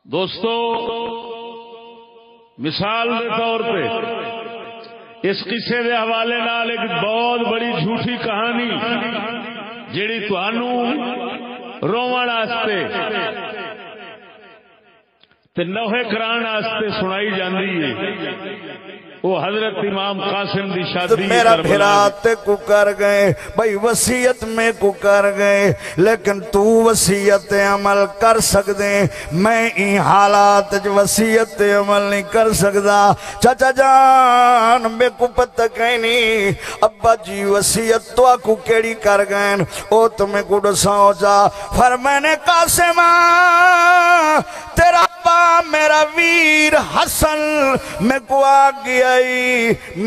دوستو مثال کے طور پہ اس قصے کے حوالے نال ایک بہت بڑی جھوٹی کہانی جیڑی تہانوں روون واسطے تے نوحے کران واسطے سنائی جاندی ہے۔ وہ حضرت امام قاسم دی شادی میرا بھرات کو کر گئے بھائی وصیت میں کو کر گئے، لیکن تو وصیت عمل کر سکدے، میں این حالات وصیت عمل نہیں کر سکدا۔ چاچا جان میں کو پتہ کہیں نہیں ابا جی وصیت تو آکو کیڑی کر گئے او تمہیں کو دساؤ جا۔ فرمانے قاسم تیرا ابا میرا ویر حسن میں کو آ گیا،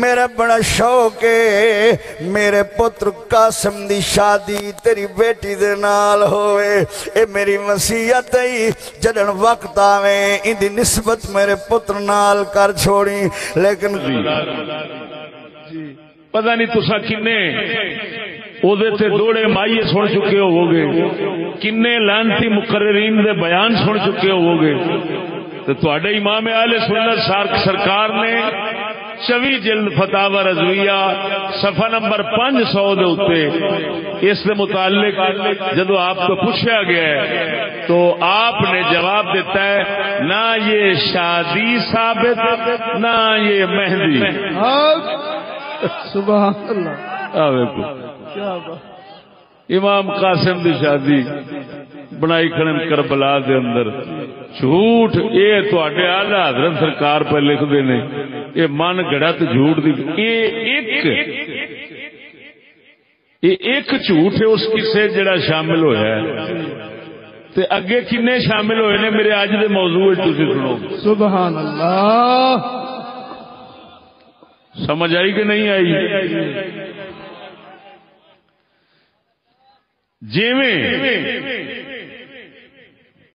میرا بڑا شوق ہے میرے پتر قاسم دی شادی تیری بیٹی دے نال ہوئے، اے میری وصیت ہے جدن وقت آویں ان دی نسبت میرے پتر نال کر چھوڑی۔ لیکن پتہ نہیں تسا کنے او دے تے دوڑے مائیے سن چکے ہو گے، کنے لانتی مقررین دے بیان سن چکے ہو گے، تو تواڈے امام اہل سنت سرکار نے 24 جلد فتاوی رضویہ صفحہ نمبر 500 دے اوتے اس دے متعلق جدو آپ کو پوچھا گیا ہے تو آپ نے جواب دیتا ہے نہ یہ شادی ثابت نہ یہ مہندی۔ سبحان اللہ، امام قاسم دی شادی بنائی کھڑن کربلا دے اندر جھوٹ، اے تواڈے اعلی حضرت سرکار پہ لکھ دے نے، اے من گڑت جھوٹ دی، ایک جھوٹ ہے اس قصے جڑا شامل ہویا ہے تے اگے کنے شامل ہوئے نے میرے اج دے موضوع وچ تسی سنو۔ سبحان اللہ، سمجھ آئی کہ نہیں آئی؟ جیویں